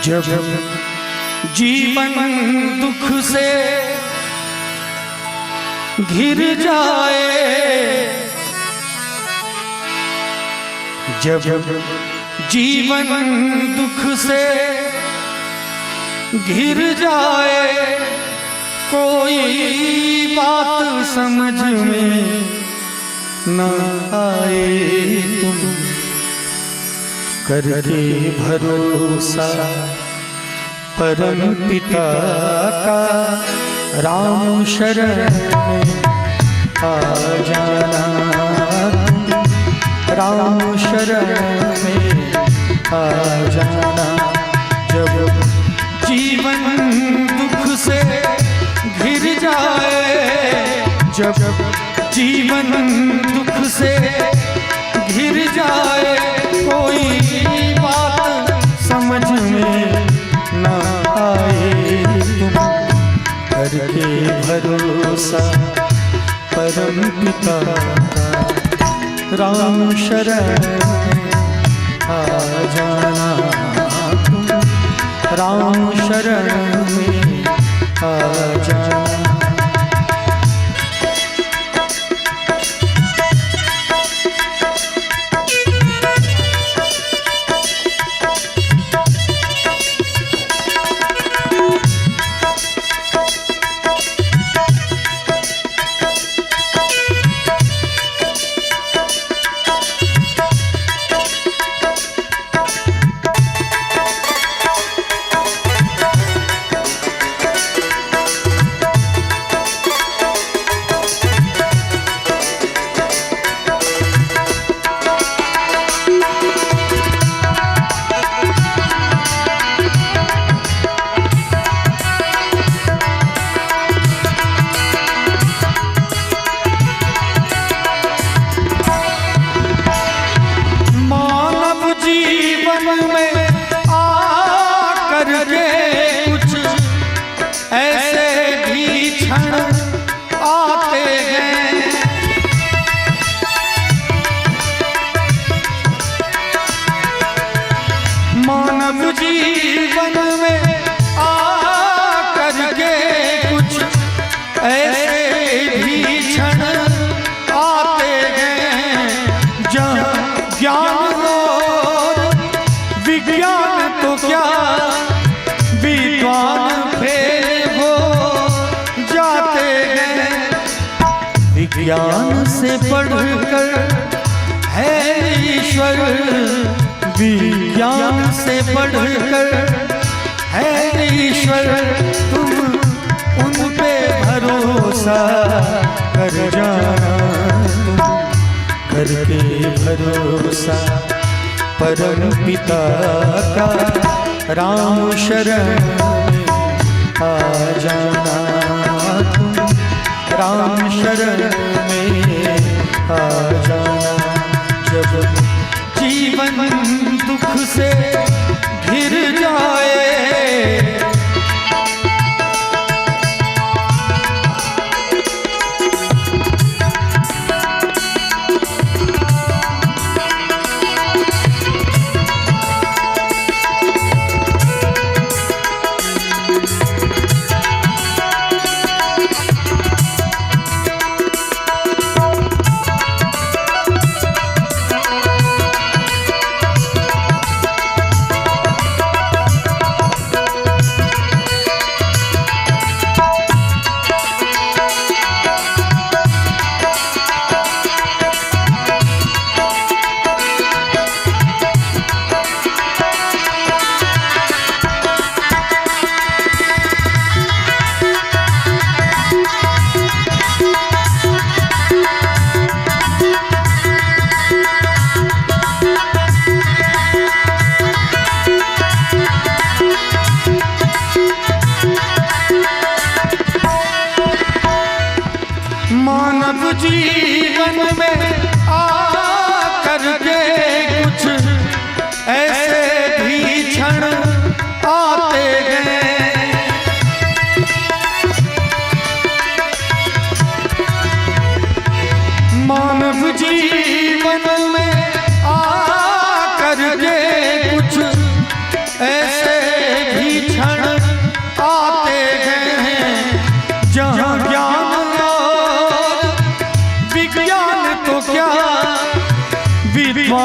जब जीवन दुख से घिर जाए, जब जीवन दुख से घिर जाए, कोई बात समझ में न आए, तुम करके भरोसा परम पिता का राम शरण में आ जाना, राम शरण में आ जाना। जब जीवन दुख से घिर जाए, जब जीवन दुख से घिर जाए, कोई बात समझ में न आए, तुम करके भरोसा परम पिता का राम शरण में आ जाना, तुम राम शरण में आ जाना। मानव जीवन में आकर के कुछ ऐसे भी क्षण आते हैं, जहाँ ज्ञान और विज्ञान तो क्या विद्वान फेल हो जाते हैं। विज्ञान से बढ़कर है ईश्वर, विज्ञान से बढ़कर है ईश्वर, तुम उन पे भरोसा कर जाना, तुम करके भरोसा परम पिता का राम शरण में आ जाना, तुम राम शरण में आ जाना। जब जीवन दुख से घिर जाए,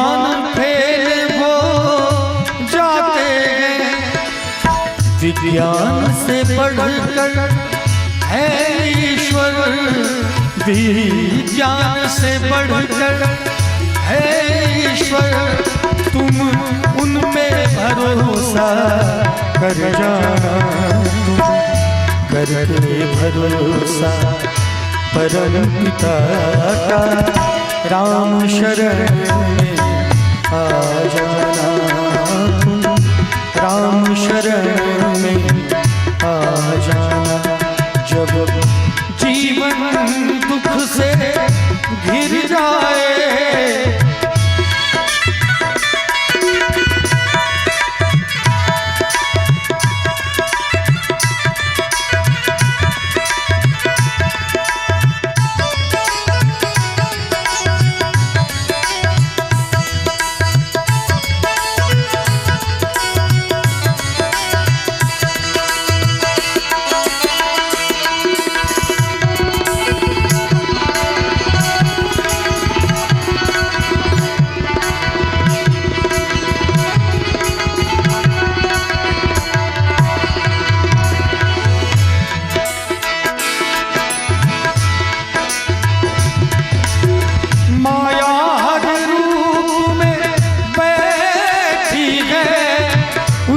विद्वान फेल वो जाते गए, विज्ञान से बढ़कर है ईश्वर, विज्ञान से बढ़कर है ईश्वर, तुम उनपे भरोसा कर जाना, तुम करके भरोसा परम पिता का राम शरण में आ जाना, तुम राम शरण में आ जाना। जब जीवन दुख से घिर जाए,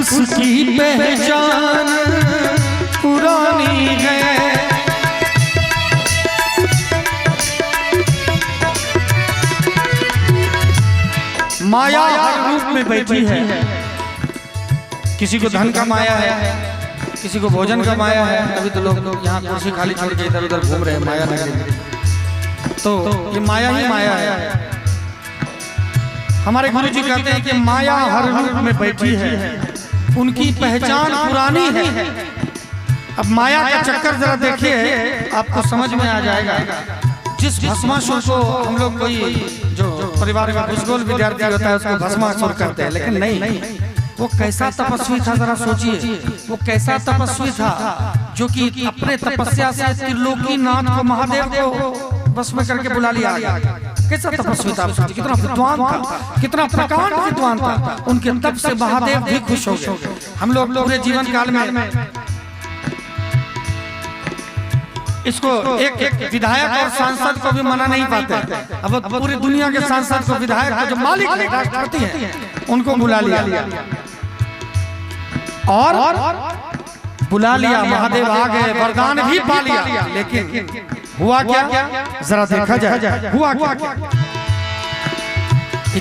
उसकी पहचान पुरानी है। माया हर रूप में बैठी है, किसी को धन का माया है, किसी को भोजन का माया है। अभी तो लोग यहाँ कुर्सी खाली छोड़ के इधर उधर घूम रहे हैं माया नगरी में, तो ये माया ही माया है। हमारे गुरु जी कहते हैं कि माया हर रूप में बैठी है, उनकी पहचान पुरानी है। अब माया का चक्कर जरा देखिए, आपको समझ में आ जाएगा। जिस भस्मासुर को हम लोग कोई जो परिवार में भूसगोल विद्यार्थी होता है उसको भस्मासुर करते हैं, लेकिन नहीं, वो कैसा तपस्वी था जरा सोचिए। वो कैसा तपस्वी था जो कि अपने तपस्या से त्रिलोकीनाथ को, महादेव को बस में करके बुला लिया। कैसा तपस्वी था, कितना विद्वान था, कितना प्रकांड विद्वान था। उनके तप से महादेव भी खुश हो गए। हम लोग पूरे जीवन काल में इसको एक विधायक और सांसद को भी मना नहीं पाते। अब पूरी दुनिया के सांसद को, विधायक को, जो मालिक है, राष्ट्रपति है, उनको बुला लिया और बुला लिया। महादेव आ गए, वरदान भी पा लिया, लेकिन हुआ क्या जरा देखा जाए। हुआ क्या,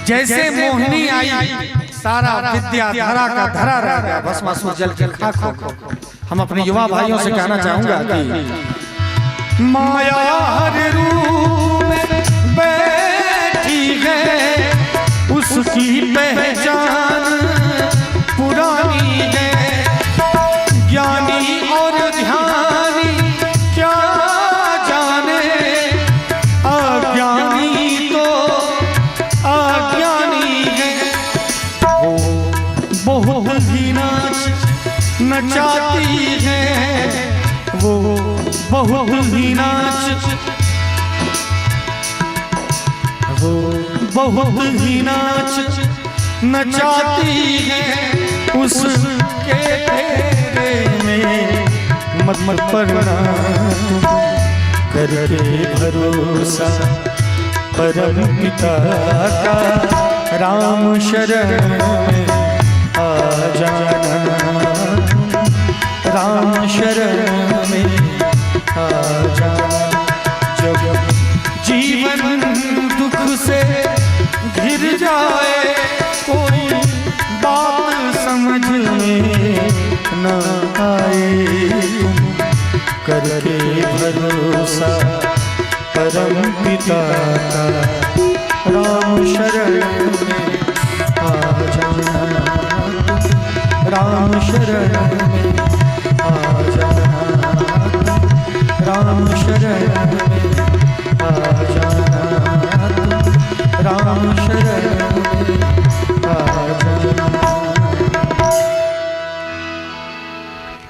जैसे मोहिनी आई सारा विद्या धरा का धरा रह गया, भस्मासुर जल के खाक हो गया। हम अपने युवा भाइयों से कहना चाहूंगा कि माया हर रूप में बैठी है, उसकी पहचान पुरानी है। ज्ञानी और ध्यानी क्या जाने, अज्ञानी तो अज्ञानी है। वो बहुत ही नाच नचाती है, वो बहुत ही नाच, वो बहुत ही नाच नचाती है। उसके फेरे में मत मत पड़ना, करके भरोसा परम पिता का राम शरण में आ जाना, राम शरण में आ जाना। जब जीवन दुख से घिर जाए, कोई बात समझ में न आए, करके भरोसा परम पिता का राम शरण में आ जाना, राम शरण में आ जाना, राम शरण में आ जाना, राम शरण में आ